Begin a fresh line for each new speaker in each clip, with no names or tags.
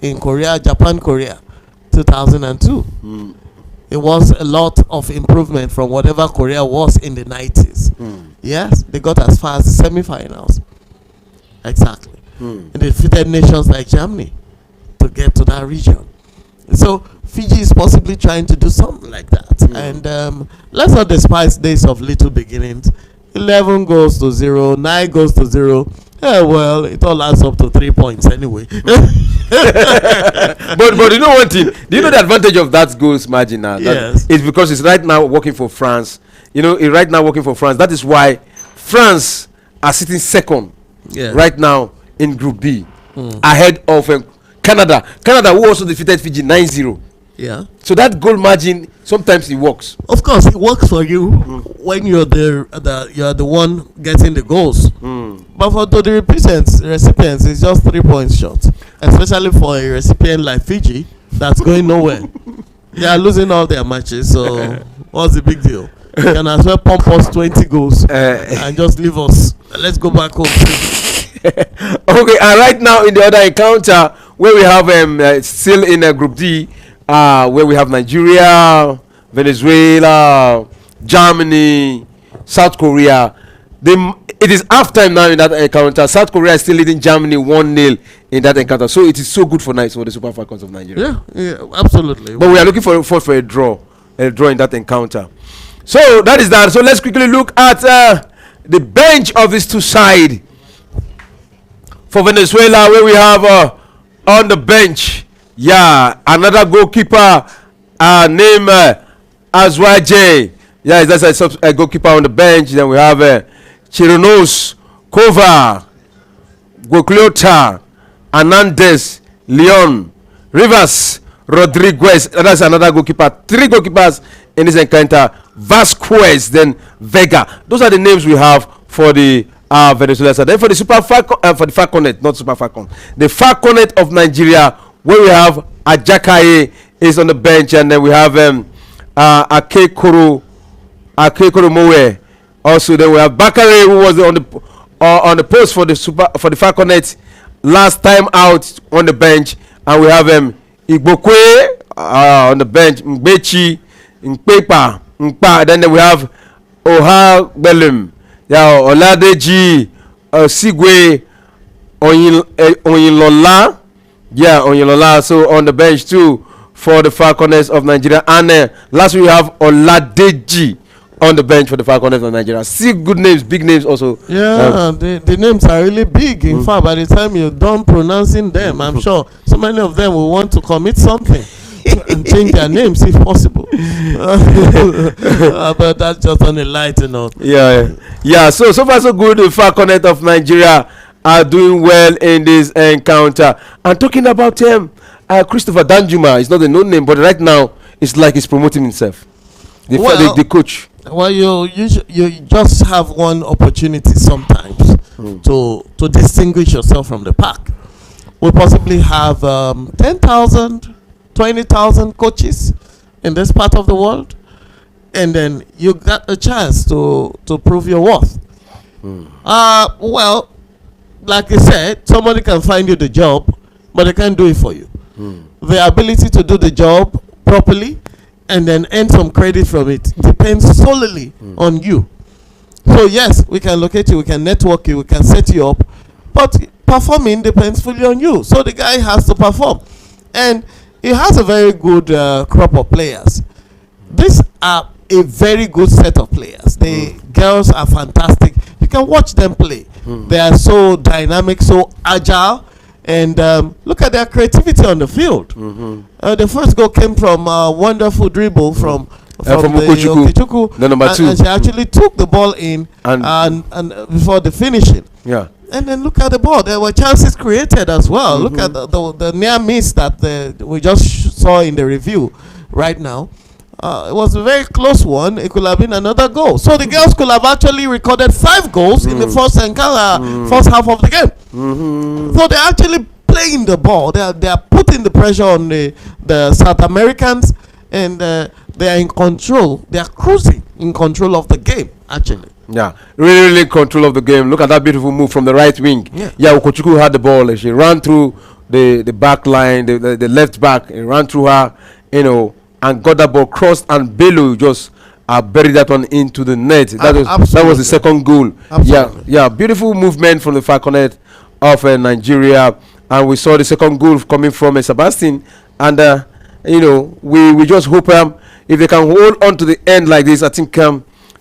in Korea, Japan, Korea, 2002. It was a lot of improvement from whatever Korea was in the 90s. Yes, they got as far as the semi-finals. Exactly. And they defeated nations like Germany to get to that region. So Fiji is possibly trying to do something like that. And let's not despise days of little beginnings. 11 goes to 0, 9 goes to 0. Yeah, well, it all adds up to 3 points anyway.
But you know one thing? Do you know the advantage of that goals margin now?
Yes.
It's because it's right now working for France. You know, it's right now working for France. That is why France are sitting second right now in Group B, ahead of Canada. Canada, who also defeated Fiji 9-0.
Yeah.
So that goal margin, sometimes it works.
Of course, it works for you when you're the one getting the goals. But for the recipients, it's just 3 points short. Especially for a recipient like Fiji, that's going nowhere. They are losing all their matches, so what's the big deal? You can as well pump us 20 goals and just leave us. Let's go back home.
Okay, and right now in the other encounter, where we have still in Group D, where we have Nigeria, Venezuela, Germany, South Korea. It is halftime now in that encounter. South Korea is still leading Germany 1-0 in that encounter. So it is so good for the Super Falcons of Nigeria.
Yeah, absolutely.
But we are looking for a draw in that encounter. So that is that. So let's quickly look at the bench of these two sides. For Venezuela, where we have on the bench, another goalkeeper named Azwaje. Yeah, that's a goalkeeper on the bench. Then we have Chirinos, Kova, Gokliota, Hernandez, Leon, Rivas, Rodriguez. That's another goalkeeper. 3 goalkeepers in this encounter. Vasquez, then Vega. Those are the names we have for the Venezuela side. Then for the for the Falconet, not Super Falcon, the Falconet of Nigeria, where we have Ajakaye is on the bench, and then we have Akekoro Mowe. Also, then we have Bakare, who was on the post for the Falconet last time out on the bench, and we have Igbokwe on the bench, Mbechi, Mpepa, Mpa. Then we have Oha Belum, Oladeji, Sigwe, Oyinlola. Oyinlola. So on the bench too for the Falconets of Nigeria. And last we have Oladeji on the bench for the Falconets of Nigeria. See good names, big names also.
Yeah, the names are really big. In fact, by the time you're done pronouncing them, I'm sure so many of them will want to commit something and change their names if possible. But that's just on a lighter note.
Yeah. So far so good. The Falconet of Nigeria are doing well in this encounter. And talking about Christopher Danjuma, it's not a known name, but right now it's like he's promoting himself. The coach. Well,
you just have one opportunity sometimes to distinguish yourself from the pack. We possibly have 10,000, 20,000 coaches in this part of the world, and then you got a chance to prove your worth. Well, like I said, somebody can find you the job, but they can't do it for you. The ability to do the job properly and then earn some credit from it depends solely on you. So yes, we can locate you, we can network you, we can set you up, but performing depends fully on you. So the guy has to perform, and he has a very good crop of players. These are a very good set of players. The girls are fantastic. You can watch them play. They are so dynamic, so agile. And look at their creativity on the field. The first goal came from a wonderful dribble from Okechukwu.
The number 2.
And she actually took the ball in and before the finishing.
Yeah.
And then look at the ball. There were chances created as well. Look at the near miss that we just saw in the review right now. It was a very close one. It could have been another goal. So the girls could have actually recorded 5 goals in the first half of the game. So they're actually playing the ball. They are putting the pressure on the South Americans, and they are in control. They are cruising in control of the game, actually.
Yeah, really in control of the game. Look at that beautiful move from the right wing. Yeah, Okechukwu had the ball and she ran through the back line, the left back, and ran through her, and got that ball crossed, and Bello just buried that one into the net. That was the second goal.
Absolutely.
Yeah, beautiful movement from the Falconet of Nigeria, and we saw the second goal coming from Sebastian, and we just hope if they can hold on to the end like this, I think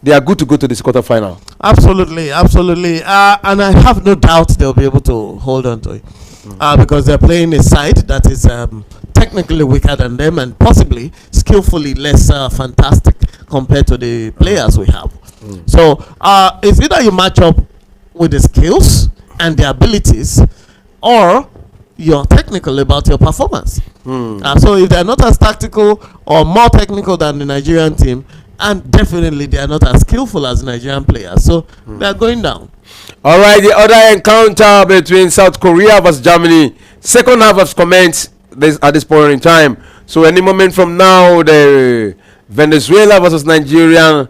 they are good to go to this quarterfinal.
Absolutely, and I have no doubt they'll be able to hold on to it, because they're playing a side that is technically weaker than them and possibly skillfully less fantastic compared to the players we have. So it's either you match up with the skills and the abilities, or you're technical about your performance. So if they're not as tactical or more technical than the Nigerian team, and definitely they are not as skillful as Nigerian players, so they're going down.
All right, the other encounter between South Korea versus Germany, second half has commenced at this point in time. So any moment from now, the Venezuela versus Nigerian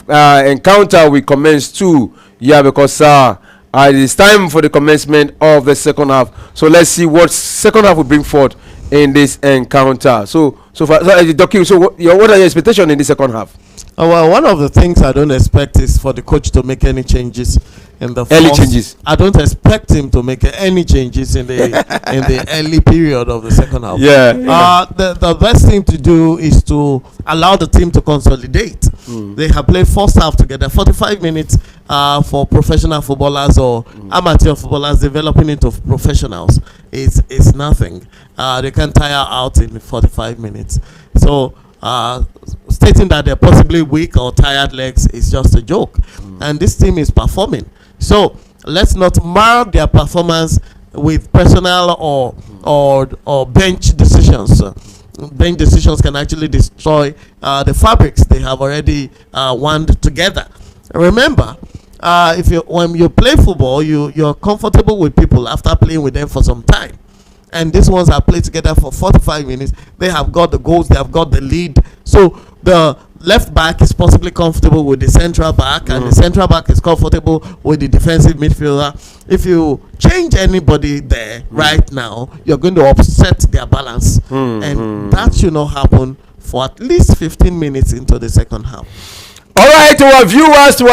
encounter will commence too. Yeah, because it is time for the commencement of the second half. So let's see what second half will bring forth in this encounter. So what are your expectations in the second half?
Well, one of the things I don't expect is for the coach to make any changes in the
changes.
I don't expect him to make any changes in the early period of the second half. The best thing to do is to allow the team to consolidate. They have played first half together, 45 minutes for professional footballers or amateur footballers developing into professionals. It's nothing. They can tire out in 45 minutes. So stating that they're possibly weak or tired legs is just a joke. And this team is performing. So let's not mar their performance with personal or bench decisions. Bench decisions can actually destroy the fabrics they have already wound together. Remember, when you play football, you're comfortable with people after playing with them for some time. And these ones have played together for 45 minutes. They have got the goals, they have got the lead. So the left back is possibly comfortable with the central back, and the central back is comfortable with the defensive midfielder. If you change anybody there right now, you're going to upset their balance. And that should not happen for at least 15 minutes into the second half.
All right, to our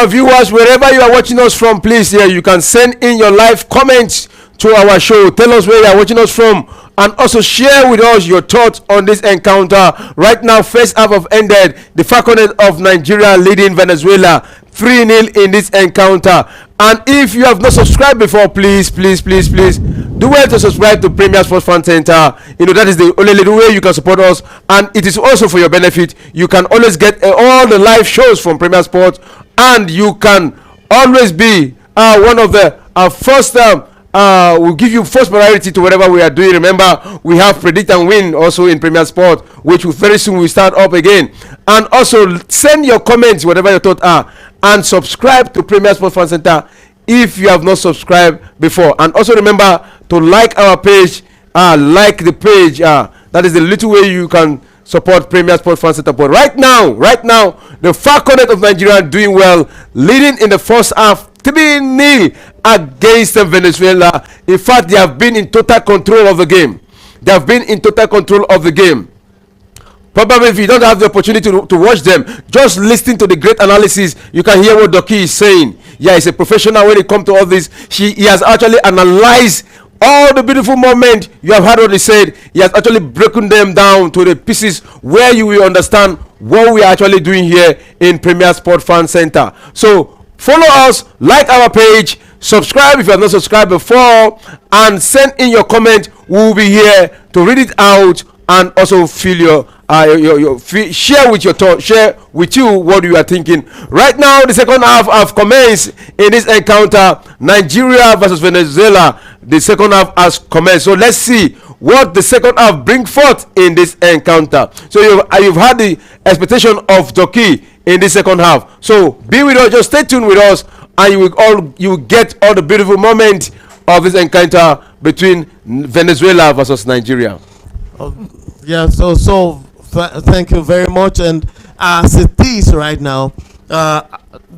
viewers, wherever you are watching us from, please, you can send in your live comments to our show. Tell us where you are watching us from, and also share with us your thoughts on this encounter. Right now, first half have ended. The Falconet of Nigeria leading Venezuela 3-0 in this encounter. And if you have not subscribed before, please do well to subscribe to Premier Sports Fan Center. That is the only little way you can support us, and it is also for your benefit. You can always get all the live shows from Premier Sports, and you can always be one of the first. We'll give you first priority to whatever we are doing. Remember, we have Predict and Win also in Premier Sport, which will very soon will start up again. And also send your comments, whatever your thoughts are, and subscribe to Premier Sport Fan Center if you have not subscribed before. And also remember to like our page, like the page. That is the little way you can support Premier Sport Fan Center. But right now, the Falconet of Nigeria are doing well, leading in the first half 3-0 against Venezuela. In fact, they have been in total control of the game. Probably if you don't have the opportunity to watch them, just listen to the great analysis. You can hear what Doki is saying. Yeah, he's a professional when it comes to all this. He has actually analyzed all the beautiful moments. You have heard what he said. He has actually broken them down to the pieces where you will understand what we are actually doing here in Premier Sport Fan Center. So follow us, like our page, subscribe if you have not subscribed before, and send in your comment. We will be here to read it out and also feel your share with your thoughts, share with you what you are thinking. Right now, the second half have commenced in this encounter. Nigeria versus Venezuela. The second half has commenced. So let's see what the second half bring forth in this encounter. So you've had the expectation of Doki in the second half. So be with us, just stay tuned with us, and you will get all the beautiful moments of this encounter between Venezuela versus Nigeria.
Thank you very much. And as it is right now,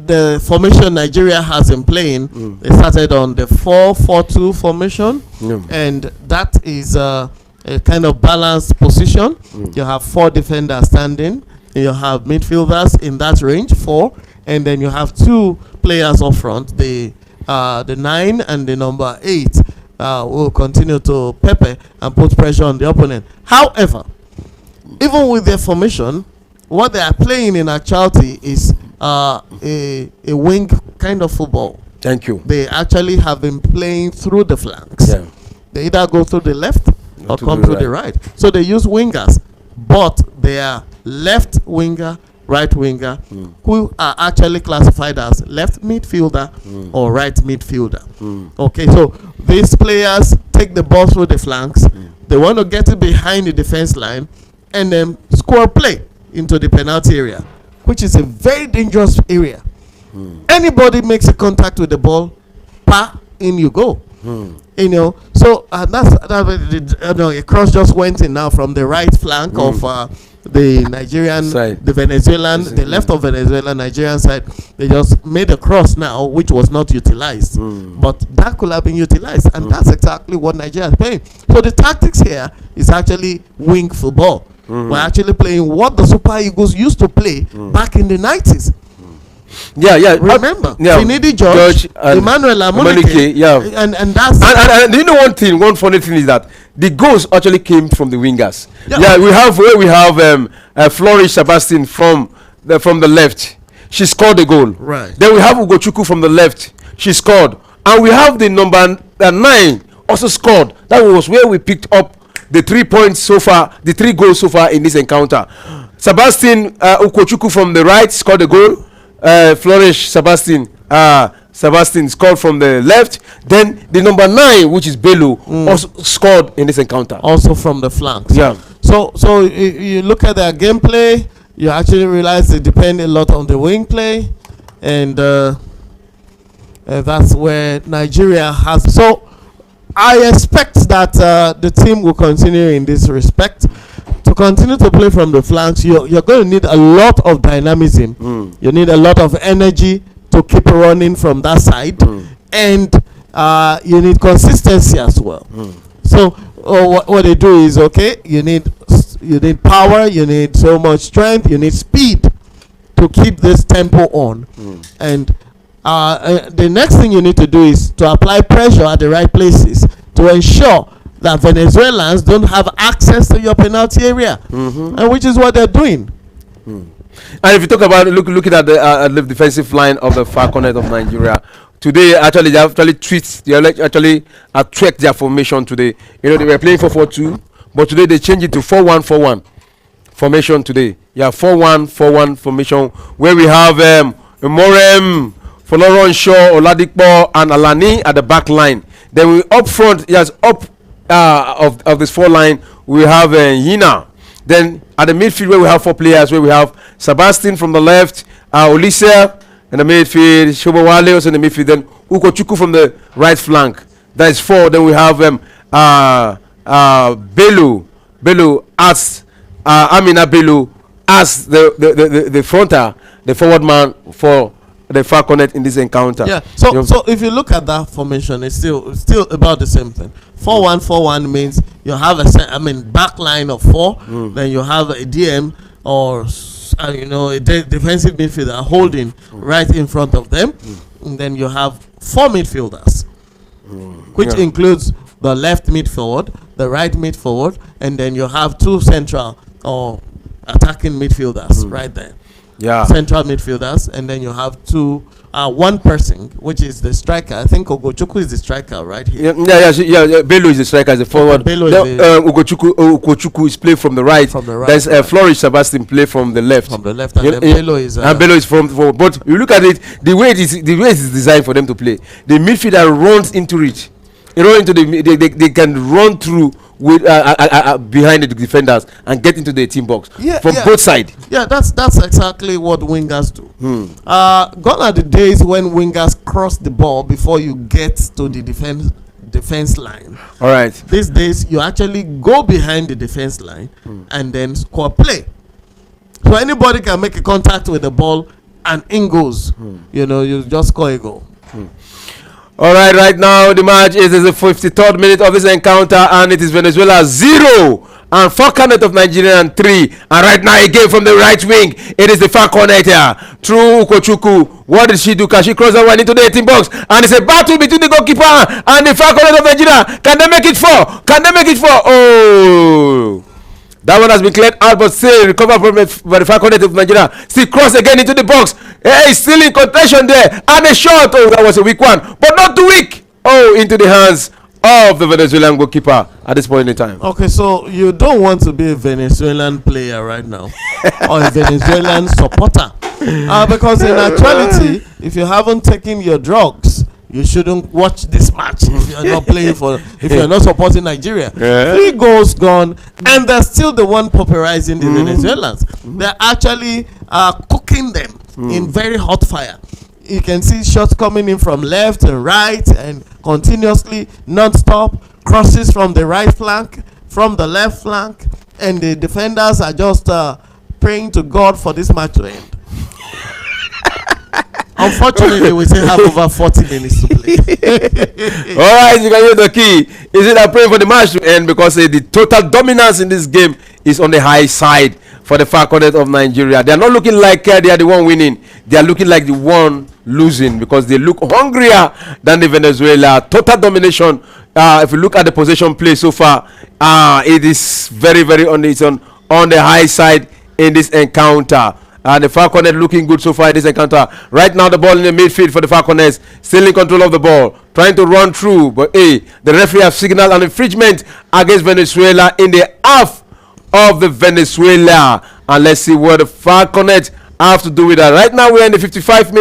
the formation Nigeria has in playing, they started on the 4-4-2 formation, and that is a kind of balanced position. You have 4 defenders standing, you have midfielders in that range, 4, and then you have 2 players up front, the 9 and the number 8 will continue to pepper and put pressure on the opponent. However, even with their formation, what they are playing in actuality is a wing kind of football.
Thank you.
They actually have been playing through the flanks.
Yeah.
They either go through the left or come through the right. So they use wingers, but they are left winger, right winger, who are actually classified as left midfielder or right midfielder. Okay, so these players take the ball through the flanks. They want to get it behind the defense line and then score play into the penalty area, which is a very dangerous area. Anybody makes a contact with the ball, in you go. You know, so a cross just went in now from the right flank of the Nigerian side. The Venezuelan, the left of Venezuela, Nigerian side. They just made a cross now, which was not utilized, but that could have been utilized, and that's exactly what Nigeria is playing. So the tactics here is actually wing football. We're actually playing what the Super Eagles used to play back in the 90s. Remember, Finidi George, Emmanuel Amunike, and that's
and you know one funny thing is that the goals actually came from the wingers. We have Flourish Sebastian from the left. She scored the goal.
Right.
Then we have Ugochukwu from the left. She scored, and we have the number 9 also scored. That was where we picked up the 3 points so far, the 3 goals so far in this encounter. Sebastian Ugochukwu from the right scored the goal. Flourish Sebastian scored from the left. Then the number 9, which is Bello, also scored in this encounter,
also from the flanks. So you look at their gameplay, you actually realize they depend a lot on the wing play, and that's where Nigeria has. So I expect that the team will continue in this respect. To continue to play from the flanks, you're going to need a lot of dynamism. You need a lot of energy to keep running from that side, and you need consistency as well. So what they do is, okay, you need power, you need so much strength, you need speed to keep this tempo on, and the next thing you need to do is to apply pressure at the right places to ensure that Venezuelans don't have access to your penalty area, and which is what they're doing.
And if you talk about looking at the defensive line of the far corner of Nigeria today, they actually attract their formation today. You know, they were playing 4-4-2, but today they changed it to 4-1-4-1 formation today. 4-1-4-1 formation, where we have Morem, Foloron Shaw, Oladipo, and Alani at the back line. Then we up front, of this 4 line, we have Yina. Then at the midfield, where we have 4 players, where we have Sebastian from the left, Olise in the midfield, Shobowale also in the midfield, then Ugochukwu from the right flank. That is 4. Then we have Bello as Amina Bello as the fronter, the forward man for the far corner in this encounter.
So if you look at that formation, it's still about the same thing. 4-1-4-1 means you have a back line of 4, then you have a DM or a defensive midfielder holding right in front of them, and then you have 4 midfielders, which includes the left mid forward, the right mid forward, and then you have 2 central or attacking midfielders right there. Central midfielders, and then you have 2 one person, which is the striker. I think Ugochukwu is the striker right here.
Bello is the striker, as the forward. Ugochukwu is played from the right. There's Flourish Sebastian play from the left.
And then Bello is.
And Bello is from. But you look at it, the way it is designed for them to play. The midfielder runs into it. They can run through with behind the defenders and get into the team box from both sides.
That's exactly what wingers do. Gone are the days when wingers cross the ball before you get to the defense line.
All right.
These days you actually go behind the defense line and then score play. So anybody can make a contact with the ball and in goes. You just score a goal.
All right now the match is the 53rd minute of this encounter, and it is Venezuela 0 and far corner of Nigeria and 3. And right now again from the right wing, it is the far corner here. Through Ukochukwu. What did she do? Can she cross the one into the 18 box? And it's a battle between the goalkeeper and the far corner of Nigeria. Can they make it 4? Oh! That one has been cleared out, but still recovered from the far corner of Nigeria. Still cross again into the box. Hey, still in contention there. And a shot. Oh, that was a weak one. But not too weak. Oh, into the hands of the Venezuelan goalkeeper at this point in time.
Okay, so you don't want to be a Venezuelan player right now or a Venezuelan supporter. Because in actuality, if you haven't taken your drugs, you shouldn't watch this match if you're not playing if you're not supporting Nigeria. 3 goals gone, and they're still the one pauperizing the Venezuelans. They're actually cooking them in very hot fire. You can see shots coming in from left and right and continuously, non-stop, crosses from the right flank, from the left flank, and the defenders are just praying to God for this match to end. Unfortunately, we still have over 40 minutes to play.
All right, you can hear the key. Is it a praying for the match to end, because the total dominance in this game is on the high side for the far corner of Nigeria. They are not looking like they are the one winning. They are looking like the one losing, because they look hungrier than the Venezuela. Total domination. If you look at the possession play so far, it is very, very on the high side in this encounter. And the far corner looking good so far in this encounter. Right now the ball in the midfield for the far corners, still in control of the ball, trying to run through, but the referee have signaled an infringement against Venezuela in the half of the Venezuela. And let's see what the far corners have to do with that. Right now we're in the 55th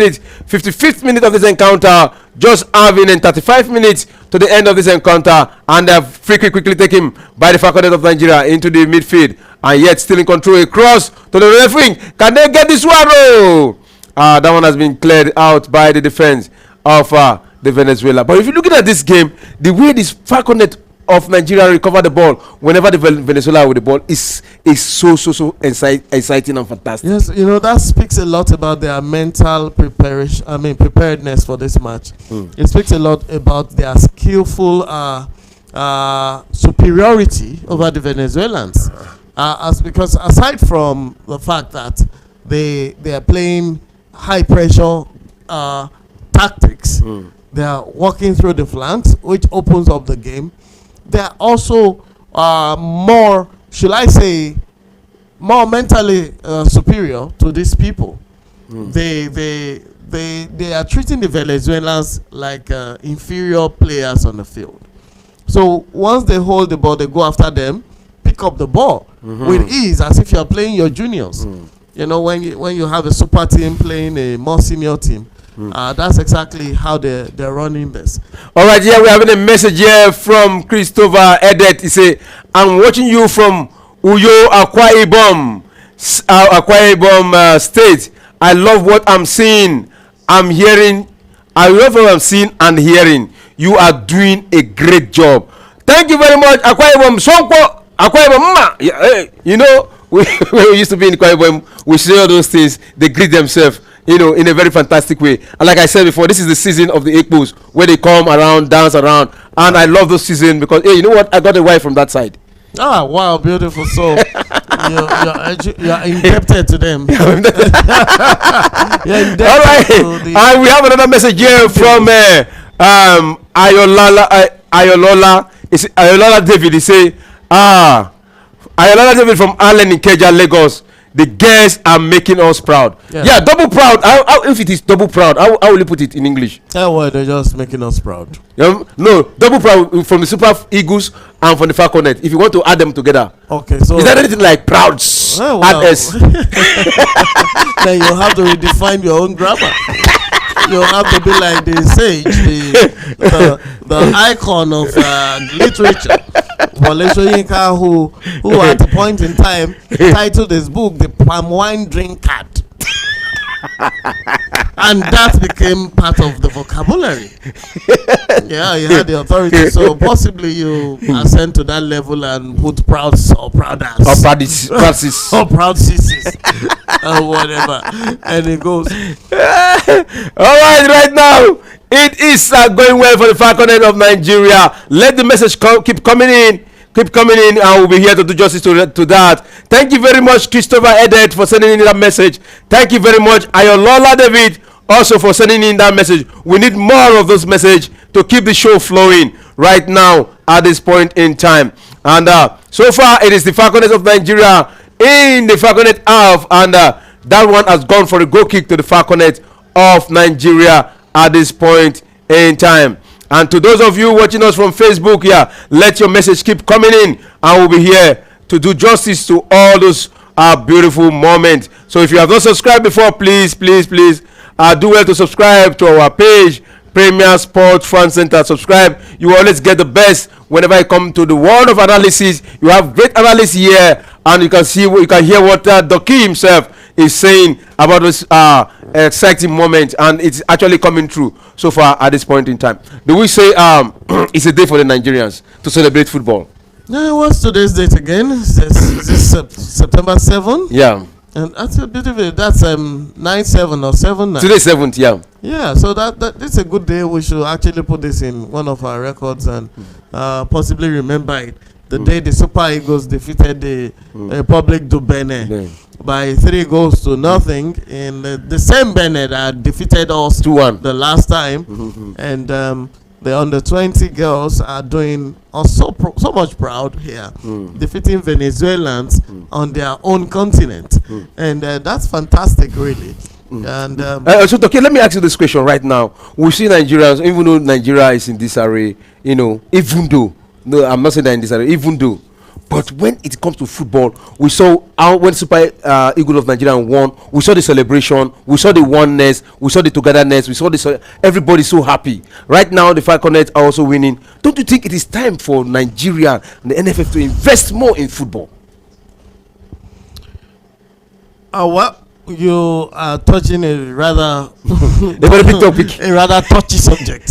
minute of this encounter, just having in 35 minutes to the end of this encounter, and they're quickly taken by the far corner of Nigeria into the midfield, and yet still in control. Across to the left wing. Can they get this one? Oh, that one has been cleared out by the defense of the Venezuela. But if you're looking at this game, the way this far corner of Nigeria recover the ball whenever the Venezuela with the ball is so exciting and fantastic.
Yes, that speaks a lot about their mental preparedness for this match. It speaks a lot about their skillful superiority over the Venezuelans. Because aside from the fact that they are playing high pressure tactics, they are walking through the flanks, which opens up the game. They are also more mentally superior to these people. They are treating the Venezuelans like inferior players on the field. So once they hold the ball, they go after them, pick up the ball with ease, as if you are playing your juniors. When you have a super team playing a more senior team. That's exactly how they're running this.
All right, we having a message here from Christopher Edet. He say, I'm watching you from Uyo, Akwa Ibom State. I love what I'm seeing. I love what I'm seeing and hearing. You are doing a great job. Thank you very much, Akwa Ibom. Akwa Ibom, when we used to be in Akwa Ibom, we say all those things. They greet themselves, in a very fantastic way. And like I said before, this is the season of the Ekpos, where they come around, dance around, and I love those season because, you know what? I got a wife from that side.
Ah, wow, beautiful. So you're indebted to them.
All right, and we have another message here from Ayolola David. He say, Ayolola David from Allen in Keja, Lagos. The girls are making us proud. Yeah, double proud. How if it is double proud, how will you put it in English?
Well, they're just making us proud.
No, double proud from the Super Eagles and from the Falconet. If you want to add them together.
Okay, so
is there anything like proud? Add S.
Then you have to redefine your own grammar. You have to be like the sage, the icon of literature. Wole Soyinka, who at the point in time titled his book "The Palm Wine Drink Card." And that became part of the vocabulary. Yeah, you had the authority. So possibly you ascend to that level and put prouds or prouders.
Or practice.
Or proud sissies. Or whatever. And it goes.
Alright, right now, it is going well for the Falconet of Nigeria. Let the message keep coming in. Keep coming in, and we'll be here to do justice to that. Thank you very much, Christopher Edet, for sending in that message. Thank you very much, Ayolola David, also for sending in that message. We need more of those messages to keep the show flowing right now at this point in time. And so far, it is the Falconet of Nigeria in the Falconet half, and that one has gone for a goal kick to the Falconet of Nigeria at this point in time. And to those of you watching us from Facebook, let your message keep coming in, and we'll be here to do justice to all those beautiful moments. So if you have not subscribed before, please do well to subscribe to our page, Premier Sports Fan Center. Subscribe. You always get the best whenever I come to the world of analysis. You have great analysis here, and you can hear what Doki himself is saying about this exciting moment, and it's actually coming true so far at this point in time. Do we say it's a day for the Nigerians to celebrate football?
No, what's today's date again? Is this September 7th?
Yeah.
And that's a bit of it. That's 9/7 or 7/9.
Today's 7th, yeah.
Yeah, so that it's a good day. We should actually put this in one of our records and possibly remember it. The day the Super Eagles defeated the Republic du Benin by 3-0. In the same Benin that defeated us
2-1
the last time. And the under 20 girls are doing us so much proud here, defeating Venezuelans on their own continent. And that's fantastic, really. And
so okay, let me ask you this question right now. We see Nigerians, even though Nigeria is in this array, even though, no, I'm not saying that in this array, even though, but when it comes to football, we saw when Super Eagles of Nigeria won, we saw the celebration, we saw the oneness, we saw the togetherness, we saw everybody so happy. Right now, the Falconets are also winning. Don't you think it is time for Nigeria and the NFF to invest more in football?
Well, you are touching a rather
a very big topic,
a rather touchy subject.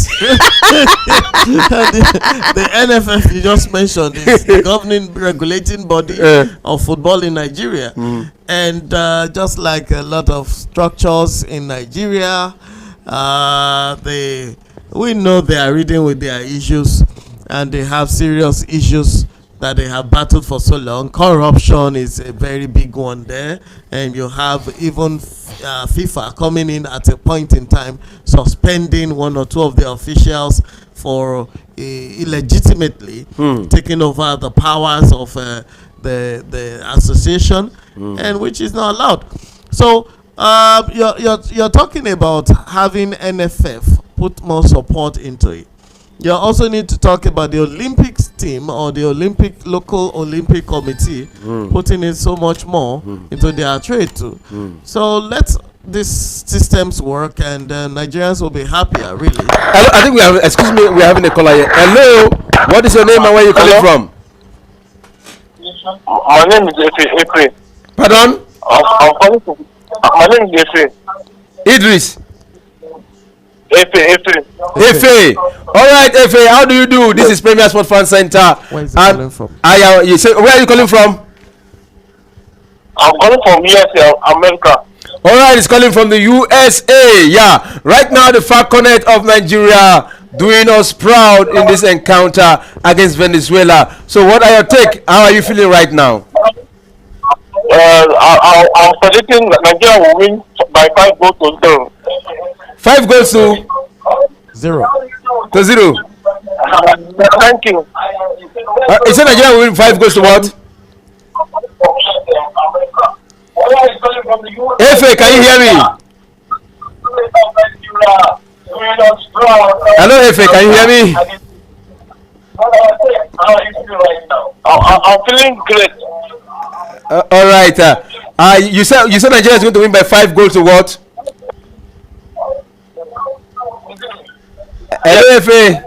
the NFF you just mentioned is the governing regulating body of football in Nigeria, and just like a lot of structures in Nigeria, we know they are reading with their issues, and they have serious issues that they have battled for so long. Corruption is a very big one there, and you have even FIFA coming in at a point in time, suspending one or two of the officials for illegitimately taking over the powers of the association, and which is not allowed. So you're talking about having NFF put more support into it. You also need to talk about the Olympics team or the local Olympic committee putting in so much more into their trade too. So let these systems work, and Nigerians will be happier, really.
I think we're having a caller here. Hello, what is your name and where are you calling from?
My name is Efe.
Pardon?
I'm calling from. My name is Efe.
Idris.
Efe.
All right, Efe. How do you do? This is Premier Sports Fan Center.
Where is he calling from?
You say, where are you calling from?
I'm calling from USA, America.
All right, it's calling from the USA. Yeah. Right now, the Falconet of Nigeria doing us proud in this encounter against Venezuela. So, what are your take? How are you feeling right now?
I'm predicting that Nigeria will win by 5-0.
5 goals to
0.
To 0.
Thank you.
You said Nigeria will win 5 goals to what? Efe, can you hear me? Hello, Efe, can you hear me?
I'm feeling great.
All right. You said Nigeria is going to win by 5 goals to what? Hello, Efe.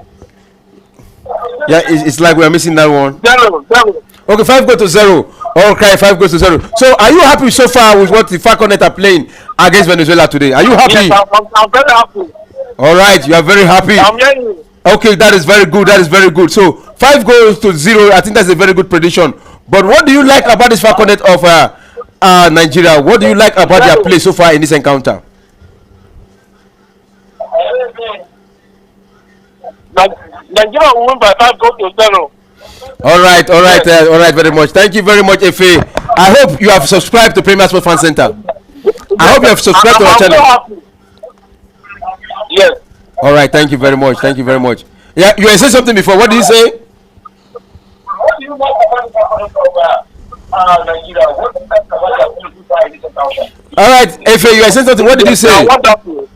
Yeah, it's like we are missing that one.
0.
Okay, 5 goals to 0. Okay, 5 goals to 0. So, are you happy so far with what the Falconet are playing against Venezuela today? Are you happy?
Yes, I'm very happy.
All right, you are very happy.
I'm hearing you.
Okay, that is very good. That is very good. So 5 goals to 0. I think that's a very good prediction. But what do you like about this Falconet of Nigeria? What do you like about their play so far in this encounter?
Nigeria will win by 5 goals to 0.
All right, all right, very much. Thank you very much, Efe. I hope you have subscribed to Premier Sports Fan Center. I hope you have subscribed to our channel.
Happy. Yes.
All right, thank you very much. Thank you very much. Yeah, you were saying something before. What did you say?
What do you like about Nigeria? What do you like about the
All right, Efe, you were saying something. What did you
They are
say?
wonderful.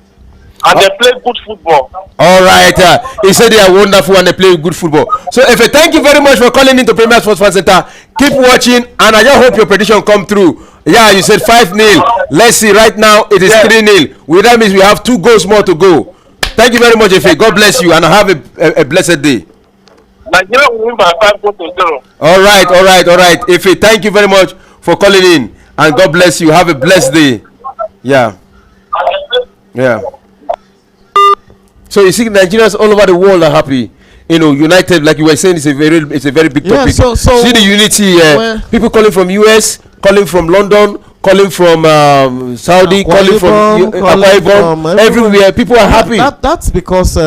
And they play good football.
All right, he said they are wonderful and they play good football. So, Efe, thank you very much for calling into Premier Sports Fan Center. Keep watching, and I just hope your prediction come through. Yeah, you said 5-0. Let's see. Right now, it is 3-0. With that means we have 2 goals more to go. Thank you very much, Efe. God bless you, and have a blessed day.
Nigeria will win by 5 goals to 0.
All right. Efe, thank you very much for calling in, and God bless you. Have a blessed day. Yeah. So you see, Nigerians all over the world are happy. You know, united, like you were saying, it's a very big topic.
So
see the unity. People calling from US, calling from London, calling from Saudi, calling from Akwa Ibom, everywhere. People are happy.
That's because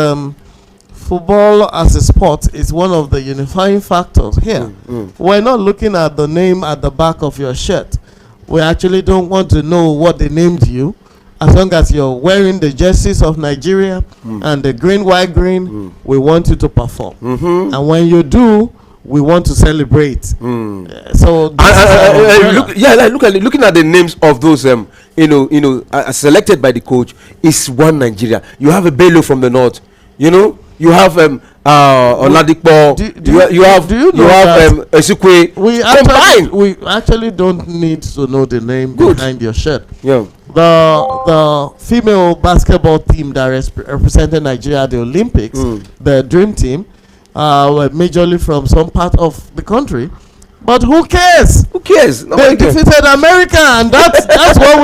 football as a sport is one of the unifying factors here. We're not looking at the name at the back of your shirt. We actually don't want to know what they named you. As long as you're wearing the jerseys of Nigeria and the green, white, green, we want you to perform. And when you do, we want to celebrate. So
looking at the names of those selected by the coach is one Nigeria. You have a Bello from the north, you have Oladipo, you have Esikwe.
We actually don't need to know the name behind your shirt.
Yeah.
The female basketball team that represented Nigeria at the Olympics, the Dream Team, were majorly from some part of the country. But who cares?
Who cares?
They defeated America, and that's what we